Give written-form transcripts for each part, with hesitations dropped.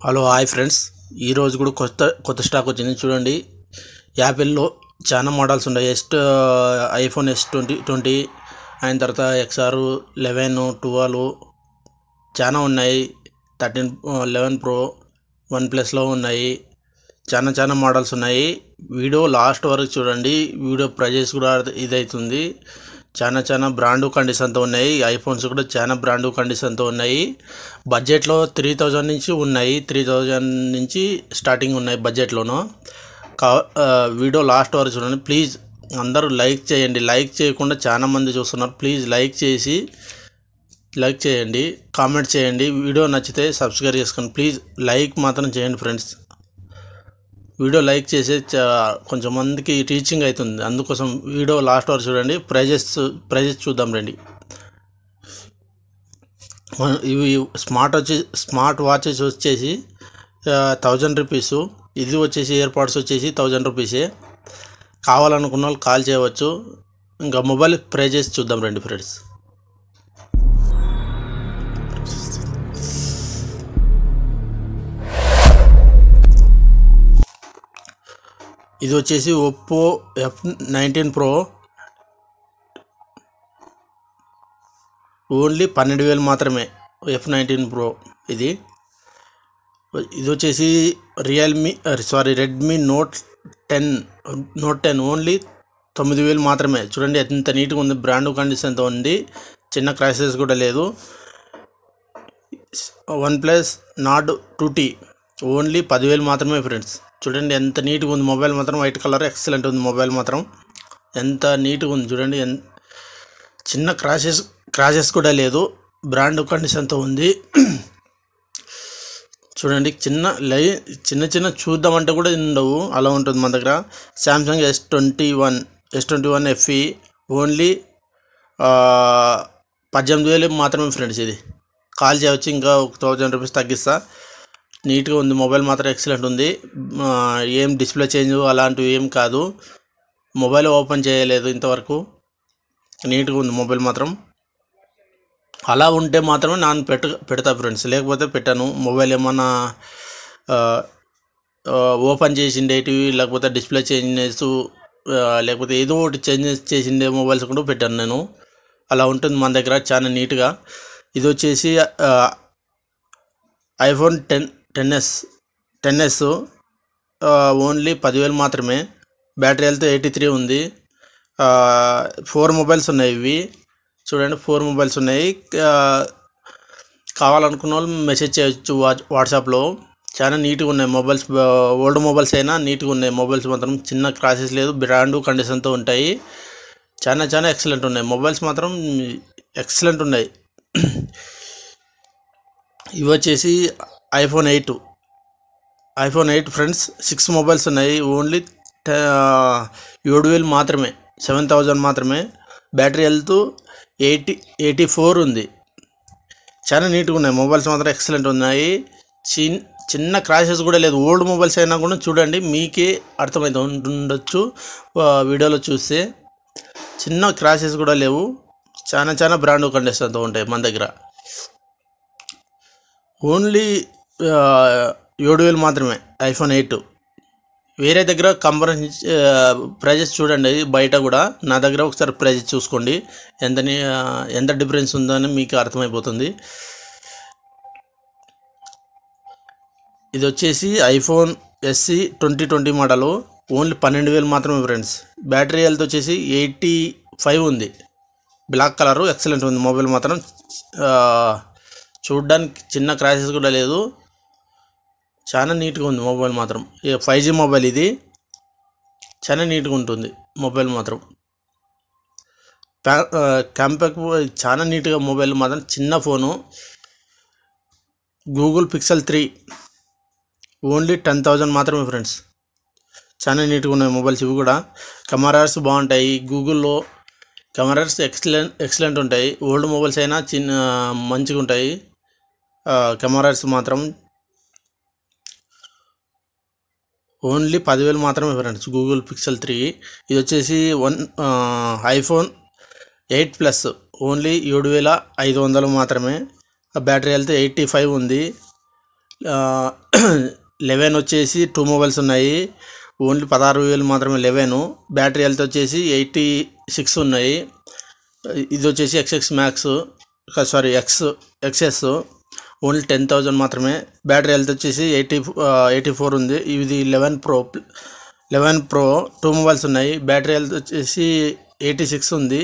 Hello hi friends, ఈరోజు కూడా కొత్త స్టాక్ వచ్చింది చూడండి. యాపిల్లో చాలా మోడల్స్ ఉన్నాయి. ఐఫోన్ S20 అయిన తర్వాత XR 11 12 చాలా ఉన్నాయి. 13 11 Pro OnePlusలో ఉన్నాయి. చాలా మోడల్స్ ఉన్నాయి. వీడియో లాస్ట్ వరకు చూడండి. వీడియో ప్రైజెస్ కూడా ఇదవుతుంది. చాలా బ్రాండ్ కండిషన్తో ఉన్నాయి. ఐఫోన్స్ కూడా చాలా బ్రాండ్ కండిషన్తో ఉన్నాయి. బడ్జెట్లో 3000 నుంచి ఉన్నాయి. 3000 నుంచి స్టార్టింగ్ ఉన్నాయి బడ్జెట్లోనూ. వీడియో లాస్ట్ వరకు చూడండి ప్లీజ్. అందరూ లైక్ చేయండి. లైక్ చేయకుండా చాలా మంది చూస్తున్నారు. ప్లీజ్ లైక్ చేయండి, కామెంట్ చేయండి. వీడియో నచ్చితే సబ్స్క్రైబ్ చేసుకోండి. ప్లీజ్ లైక్ మాత్రం చేయండి ఫ్రెండ్స్. వీడియో లైక్ చేసి కొంచెం మందికి రీచింగ్ అవుతుంది. అందుకోసం వీడియో లాస్ట్ వరకు చూడండి. ప్రైజెస్ చూద్దాం రండి. ఇవి స్మార్ట్ వాచెస్ వచ్చేసి 1000 రూపీస్. ఇది వచ్చేసి ఇయర్పాడ్స్ వచ్చేసి 1000 రూపీసే. కావాలనుకున్న వాళ్ళు కాల్ చేయవచ్చు. ఇంకా మొబైల్ ప్రైజెస్ చూద్దాం రండి ఫ్రెండ్స్. ఇది వచ్చేసి ఒప్పో F19 Pro ఓన్లీ 12,000 మాత్రమే. F19 Pro ఇది వచ్చేసి రెడ్మీ నోట్ 10 ఓన్లీ 9,000 మాత్రమే. చూడండి ఎంత నీట్గా ఉంది. బ్రాండ్ కండిషన్తో ఉంది. చిన్న క్రాషెస్ కూడా లేదు. OnePlus Nord 2T ఓన్లీ 10,000 మాత్రమే ఫ్రెండ్స్. చూడండి ఎంత నీట్గా ఉంది. మొబైల్ మాత్రం వైట్ కలర్ ఎక్సలెంట్ ఉంది. మొబైల్ మాత్రం ఎంత నీట్గా ఉంది చూడండి. చిన్న క్రాషెస్ కూడా లేదు. బ్రాండ్ కండిషన్తో ఉంది. చూడండి చిన్న చూద్దామంటే కూడా ఉండవు, అలా ఉంటుంది మన దగ్గర. సామ్సంగ్ S21 FE ఓన్లీ 18,000 మాత్రమే ఫ్రెండ్స్. ఇది కాల్ చేయవచ్చు. ఇంకా 1000 రూపీస్ తగ్గిస్తా. నీట్గా ఉంది. మొబైల్ మాత్రం ఎక్సలెంట్ ఉంది. ఏం డిస్ప్లే చేంజ్ అలాంటివి ఏం కాదు. మొబైల్ ఓపెన్ చేయలేదు ఇంతవరకు. నీట్గా ఉంది మొబైల్ మాత్రం. అలా ఉంటే మాత్రమే నేను పెడతా ఫ్రెండ్స్, లేకపోతే పెట్టాను. మొబైల్ ఏమన్నా ఓపెన్ చేసిండేటివి, లేకపోతే డిస్ప్లే చేంజెస్, లేకపోతే ఏదో ఒకటి చేంజెస్ చేసిండే మొబైల్స్ కూడా పెట్టాను నేను. అలా ఉంటుంది మన దగ్గర చాలా నీట్గా. ఇది వచ్చేసి ఐఫోన్ 10s ఓన్లీ 10,000 మాత్రమే. బ్యాటరీ హెల్త్ 83 ఉంది. 4 మొబైల్స్ ఉన్నాయి. ఇవి చూడండి 4 మొబైల్స్ ఉన్నాయి. కావాలనుకున్న వాళ్ళు మెసేజ్ చేయొచ్చు వాట్సాప్లో. చాలా నీట్గా ఉన్నాయి మొబైల్స్. ఓల్డ్ మొబైల్స్ అయినా నీట్గా ఉన్నాయి మొబైల్స్ మాత్రం. చిన్న క్రాషెస్ లేదు. బ్రాండ్ కండిషన్తో ఉంటాయి. చాలా ఎక్సలెంట్ ఉన్నాయి మొబైల్స్ మాత్రం. ఎక్సలెంట్ ఉన్నాయి. ఇవి వచ్చేసి ఐఫోన్ 8 ఫ్రెండ్స్. 6 మొబైల్స్ ఉన్నాయి. ఓన్లీ 7,000 మాత్రమే. 7,000 మాత్రమే. బ్యాటరీ హెల్త్ 84 ఉంది. చాలా నీట్గా ఉన్నాయి మొబైల్స్ మాత్రం. ఎక్సలెంట్ ఉన్నాయి. చిన్న క్రాషెస్ కూడా లేదు. ఓల్డ్ మొబైల్స్ అయినా కూడా చూడండి, మీకే అర్థమవుతూ ఉండొచ్చు వీడియోలో చూస్తే. చిన్న క్రాషెస్ కూడా లేవు. చాలా బ్రాండ్ కండిషన్తో ఉంటాయి మన దగ్గర. ఓన్లీ 7,000 మాత్రమే ఐఫోన్ 8. వేరే దగ్గర ప్రైజెస్ చూడండి బయట కూడా. నా దగ్గర ఒకసారి ప్రైజెస్ చూసుకోండి. ఎంత డిఫరెన్స్ ఉందని మీకు అర్థమైపోతుంది. ఇది వచ్చేసి ఐఫోన్ SE 2020 మోడలు. ఓన్లీ 12,000 మాత్రమే ఫ్రెండ్స్. బ్యాటరీ హెల్త్ వచ్చేసి 85 ఉంది. బ్లాక్ కలరు ఎక్సలెంట్ ఉంది మొబైల్ మాత్రం. చూడ్డానికి చిన్న క్రాషెస్ కూడా లేదు. చాలా నీట్గా ఉంది మొబైల్ మాత్రం. 5G మొబైల్ ఇది. చాలా నీట్గా ఉంటుంది మొబైల్ మాత్రం. కాంపాక్ట్ చాలా నీట్గా మొబైల్ మాత్రం. చిన్న ఫోను. గూగుల్ Pixel 3 ఓన్లీ 10,000 మాత్రమే ఫ్రెండ్స్. చాలా నీట్గా ఉన్నాయి మొబైల్స్. ఇవి కూడా కెమెరాస్ బాగుంటాయి. గూగుల్లో కెమెరాస్ ఎక్సలెంట్ ఉంటాయి. ఓల్డ్ మొబైల్స్ అయినా మంచిగా ఉంటాయి కెమెరాస్ మాత్రం. ఓన్లీ 10,000 మాత్రమే ఫ్రెండ్స్. Google Pixel 3. ఇది వచ్చేసి ఐఫోన్ 8 Plus ఓన్లీ 7,500 మాత్రమే. బ్యాటరీ హెల్త్ 85 ఉంది. 11 వచ్చేసి 2 మొబైల్స్ ఉన్నాయి, ఓన్లీ 16,000 మాత్రమే 11. బ్యాటరీ హెల్త్ వచ్చేసి 86 ఉన్నాయి. ఇది వచ్చేసి XX max, sorry excess, only 10,000 మాత్రమే. బ్యాటరీ హెల్త్ వచ్చేసి 84 ఉంది. ఇది 11 ప్రో 2 మొబైల్స్ ఉన్నాయి. బ్యాటరీ హెల్త్ వచ్చేసి 86 ఉంది.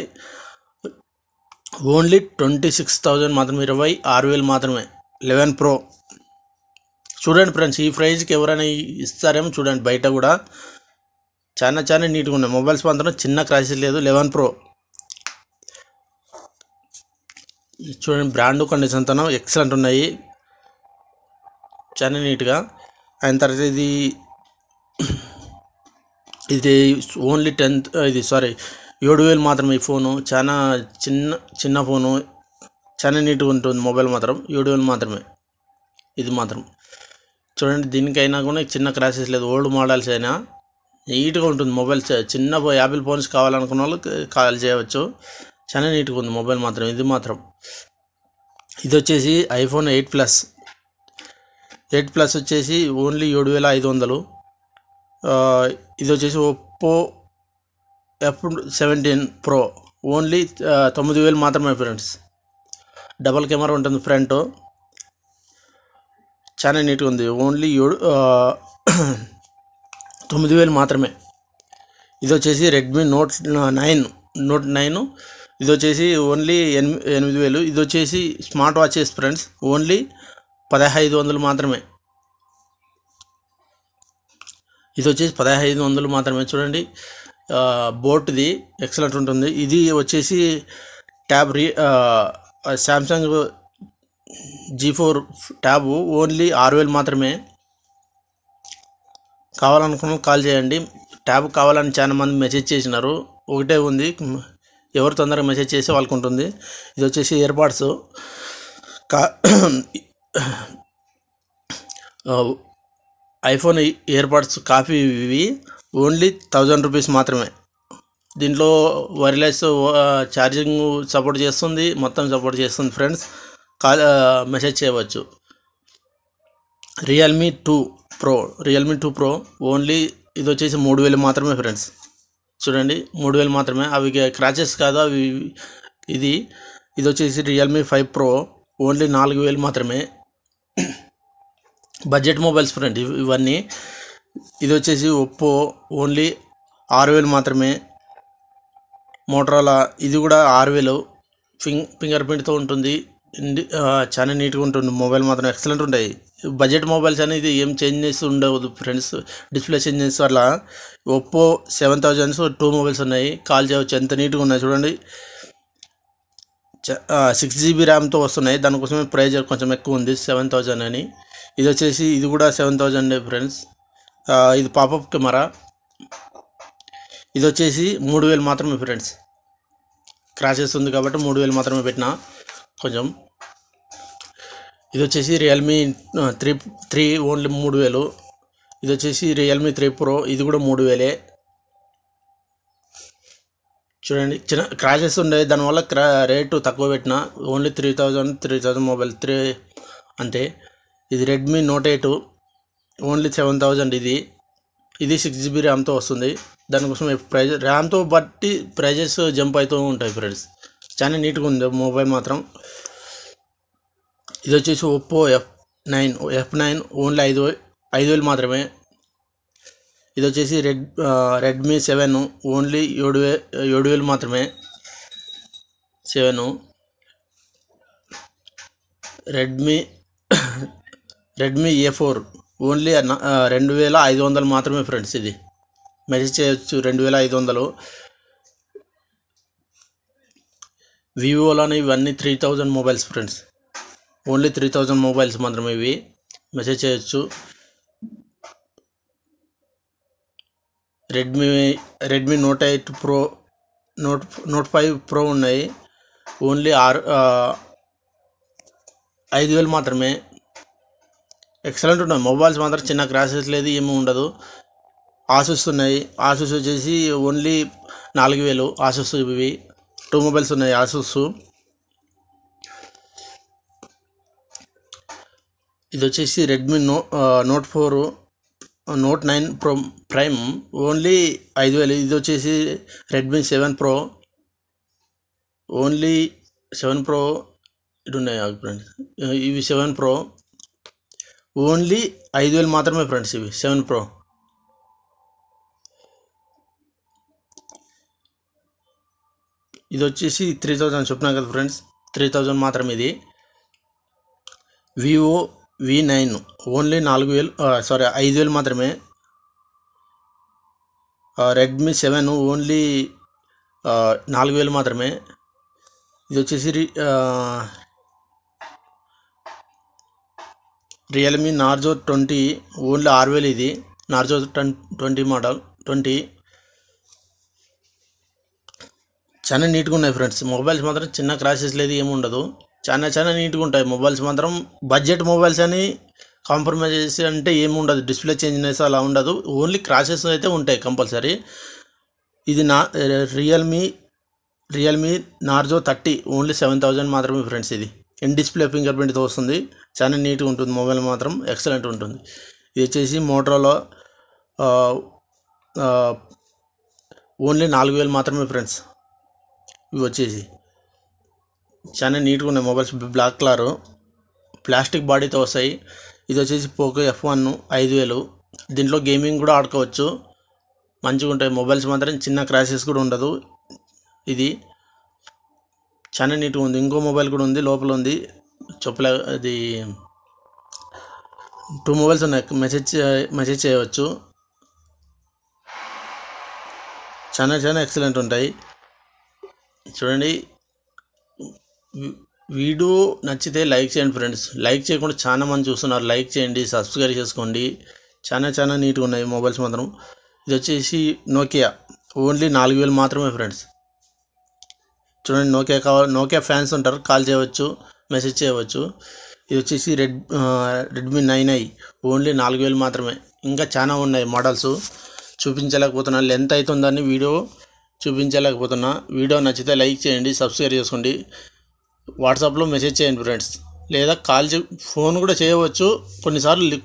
ఓన్లీ 26,000 మాత్రమే, 26,000 మాత్రమే 11 ప్రో. చూడండి ఫ్రెండ్స్, ఈ ప్రైజ్కి ఎవరైనా ఇస్తారేమో చూడండి. బయట కూడా చాలా నీట్గా ఉన్నాయి మొబైల్స్, మాత్రం చిన్న క్రాషెస్ లేదు. 11 ప్రో చూడండి, బ్రాండ్ కండిషన్ అంతా ఎక్సలెంట్ ఉన్నాయి, చాలా నీట్గా. అయిన తర్వాత ఇది ఓన్లీ 7,000 మాత్రమే. ఈ ఫోను చాలా చిన్న ఫోను, చాలా నీట్గా ఉంటుంది మొబైల్ మాత్రం. 7,000 మాత్రమే. ఇది మాత్రం చూడండి, దీనికైనా కూడా చిన్న క్రాషెస్ లేదు. ఓల్డ్ మోడల్స్ అయినా నీట్గా ఉంటుంది మొబైల్. చిన్న యాపిల్ ఫోన్స్ కావాలనుకున్న వాళ్ళు కాల్ చేయవచ్చు. చాలా నీట్గా ఉంది మొబైల్ మాత్రం. ఇది మాత్రం ఇది వచ్చేసి iPhone 8 ప్లస్ వచ్చేసి ఓన్లీ 7,500. ఇది వచ్చేసి ఒప్పో F17 ప్రో ఓన్లీ 9,000 మాత్రమే ఫ్రెండ్స్. డబల్ కెమెరా ఉంటుంది ఫ్రంట్, చాలా నీట్గా ఉంది. ఓన్లీ 9,000 మాత్రమే. ఇది వచ్చేసి రెడ్మీ నోట్ 9. ఇది వచ్చేసి ఓన్లీ 8,000. ఇది వచ్చేసి స్మార్ట్ వాచెస్ ఫ్రెండ్స్, ఓన్లీ 1,500 మాత్రమే. ఇది వచ్చేసి 1,500 మాత్రమే. చూడండి, బోట్ది ఎక్సలెంట్ ఉంటుంది. ఇది వచ్చేసి tab Samsung G4 tab, only 6,000 మాత్రమే. కావాలనుకున్న కాల్ చేయండి. ట్యాబ్ కావాలని చాలా మంది మెసేజ్ చేసినారు, ఒకటే ఉంది. ఎవరు తొందరగా మెసేజ్ చేస్తే వాళ్ళకు ఉంటుంది. ఇది వచ్చేసి ఇయర్పాడ్స్, iPhone ఇయర్పాడ్స్ కాపీ. ఇవి ఓన్లీ 1,000 రూపీస్ మాత్రమే. దీంట్లో వైర్లెస్ ఛార్జింగ్ సపోర్ట్ చేస్తుంది, మొత్తం సపోర్ట్ చేస్తుంది ఫ్రెండ్స్. మెసేజ్ చేయవచ్చు. రియల్మీ 2 ప్రో ఓన్లీ ఇది వచ్చేసి 3,000 మాత్రమే ఫ్రెండ్స్. చూడండి, 3,000 మాత్రమే. అవి క్రాచెస్ కాదు అవి. ఇది వచ్చేసి రియల్మీ 5 ప్రో ఓన్లీ 4,000 మాత్రమే. బడ్జెట్ మొబైల్స్ ఫ్రెండ్ ఇవన్నీ. ఇది వచ్చేసి ఒప్పో ఓన్లీ 6,000 మాత్రమే. మోటరోలా ఇది కూడా 6,000. ఫింగర్ ప్రింట్తో ఉంటుంది, చాలా నీట్గా ఉంటుంది మొబైల్ మాత్రం. ఎక్సలెంట్ ఉంటాయి బడ్జెట్ మొబైల్స్ అనేది. ఏం చేంజెస్ ఉండవు ఫ్రెండ్స్, డిస్ప్లే చేంజెస్ అట్లా. ఒప్పో 7,000 2 మొబైల్స్ ఉన్నాయి, కాల్ చేయవచ్చు. ఎంత నీట్గా ఉన్నాయి చూడండి. 6GB ర్యామ్తో వస్తున్నాయి, దానికోసమే ప్రైజ్ కొంచెం ఎక్కువ ఉంది, 7,000 అని. ఇది వచ్చేసి ఇది కూడా 7,000 ఫ్రెండ్స్. ఇది పాపప్ కెమెరా. ఇది వచ్చేసి 3,000 మాత్రమే ఫ్రెండ్స్. క్రాషెస్ ఉంది కాబట్టి 3,000 మాత్రమే పెట్టిన కొంచెం. ఇది వచ్చేసి రియల్మీ 3 ఓన్లీ 3,000. ఇది వచ్చేసి రియల్మీ 3 ప్రో, ఇది కూడా 3,000. చూడండి, చిన్న క్రాషెస్ ఉండే, దానివల్ల రేటు తక్కువ పెట్టిన. ఓన్లీ 3,000 మొబైల్ 3 అంతే. ఇది రెడ్మీ నోట్ 8 ఓన్లీ 7,000. ఇది 6GB ర్యామ్తో వస్తుంది. దానికోసం ప్రైజ్ ర్యామ్తో బట్టి ప్రైజెస్ జంప్ అవుతూ ఉంటాయి ఫ్రెండ్స్. చాలా నీట్గా ఉంది మొబైల్ మాత్రం. ఇది వచ్చేసి ఒప్పో F9 ఓన్లీ 5,000 మాత్రమే. ఇది వచ్చేసి రెడ్మీ 7 ఓన్లీ 7,000 మాత్రమే. 7 రెడ్మీ A4 ఓన్లీ 2,500 మాత్రమే ఫ్రెండ్స్. ఇది మెసేజ్ చేయొచ్చు, 2,500. వివోలోని ఇవన్నీ 3,000 మొబైల్స్ ఫ్రెండ్స్. ఓన్లీ 3,000 మొబైల్స్ మాత్రమే ఇవి, మెసేజ్ చేయొచ్చు. Redmi note 8 pro, note 5 pro ఉన్నాయి, ఓన్లీ 5,000 మాత్రమే. ఎక్సలెంట్ ఉన్నాయి మొబైల్స్ మాత్రం, చిన్న క్రాషెస్ లేదు, ఏమీ ఉండదు. ఆసూస్ ఉన్నాయి. ఆసూస్ వచ్చేసి ఓన్లీ 4,000. ఆసూస్ ఇవి 2 మొబైల్స్ ఉన్నాయి ఆసూస్. ఇది వచ్చేసి Redmi note 4 note 9 pro prime only 5000. ఇది వచ్చేసి రెడ్మీ 7 ప్రో ఓన్లీ 7 ప్రో ఇటు ఉన్నాయి ఫ్రెండ్స్. ఇవి 7 ప్రో ఓన్లీ 5000 మాత్రమే ఫ్రెండ్స్. ఇవి 7 ప్రో. ఇది వచ్చేసి 3000 చెప్పినా కదా ఫ్రెండ్స్, 3000 మాత్రమే. ఇది వివో V9 ఓన్లీ 5000 మాత్రమే. రెడ్మీ 7 ఓన్లీ 4000 మాత్రమే. ఇది వచ్చేసి రియల్మీ నార్జో 20 ఓన్లీ 6000. ఇది నార్జో 20 మోడల్ 20. చాలా నీట్గా ఉన్నాయి ఫ్రెండ్స్. మొబైల్స్ మాత్రం చిన్న క్రాషెస్ లేదు, ఏముండదు. చాలా నీట్గా ఉంటాయి మొబైల్స్ మాత్రం. బడ్జెట్ మొబైల్స్ అని కాంప్రమైజ్ అంటే ఏముండదు, డిస్ప్లే చేంజ్నెస్ అలా ఉండదు. ఓన్లీ క్రాషెస్ అయితే ఉంటాయి కంపల్సరీ. ఇది రియల్మీ నార్జో 30 ఓన్లీ 7000 మాత్రమే ఫ్రెండ్స్. ఇది ఇన్ డిస్ప్లే ఫింగర్ ప్రింట్తో వస్తుంది. చాలా నీట్గా ఉంటుంది మొబైల్ మాత్రం, ఎక్సలెంట్ ఉంటుంది. ఇది వచ్చేసి మోటరోలా ఓన్లీ 4000 మాత్రమే ఫ్రెండ్స్. ఇవి వచ్చేసి చాలా నీట్గా ఉన్నాయి మొబైల్స్. బ్లాక్ కలర్ ప్లాస్టిక్ బాడీతో వస్తాయి. ఇది వచ్చేసి పోకో F1 5000. దీంట్లో గేమింగ్ కూడా ఆడుకోవచ్చు, మంచిగా ఉంటాయి మొబైల్స్ మాత్రం. చిన్న క్రాషెస్ కూడా ఉండదు. ఇది చాలా నీట్గా ఉంది. ఇంకో మొబైల్ కూడా ఉంది, లోపల ఉంది చెప్పలే. అది 2 మొబైల్స్ ఉన్నాయి, మెసేజ్ చేయవచ్చు. చాలా ఎక్సలెంట్ ఉంటాయి. చూడండి, వీడియో నచ్చితే లైక్ చేయండి ఫ్రెండ్స్. లైక్ చేయకుండా చాలా మంది చూస్తున్నారు. లైక్ చేయండి, సబ్స్క్రైబ్ చేసుకోండి. చాలా నీట్గా ఉన్నాయి మొబైల్స్ మాత్రం. ఇది వచ్చేసి నోకియా ఓన్లీ 4000 మాత్రమే ఫ్రెండ్స్. చూడండి, నోకియా ఫ్యాన్స్ ఉంటారు, కాల్ చేయవచ్చు, మెసేజ్ చేయవచ్చు. ఇది వచ్చేసి రెడ్మీ 9i ఓన్లీ 4000 మాత్రమే. ఇంకా చాలా ఉన్నాయి మోడల్స్, చూపించలేకపోతున్నా, లెంత్ అవుతుందని వీడియో చూపించలేకపోతున్నా. వీడియో నచ్చితే లైక్ చేయండి, సబ్స్క్రైబ్ చేసుకోండి. వాట్సాప్లో మెసేజ్ చేయండి ఫ్రెండ్స్, లేదా ఫోన్ కూడా చేయవచ్చు. కొన్నిసార్లు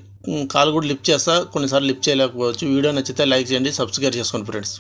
కాల్ కూడా లిఫ్ట్ చేస్తా, కొన్నిసార్లు లిఫ్ట్ చేయలేకపోవచ్చు. వీడియో నచ్చితే లైక్ చేయండి, సబ్స్క్రైబ్ చేసుకోండి ఫ్రెండ్స్.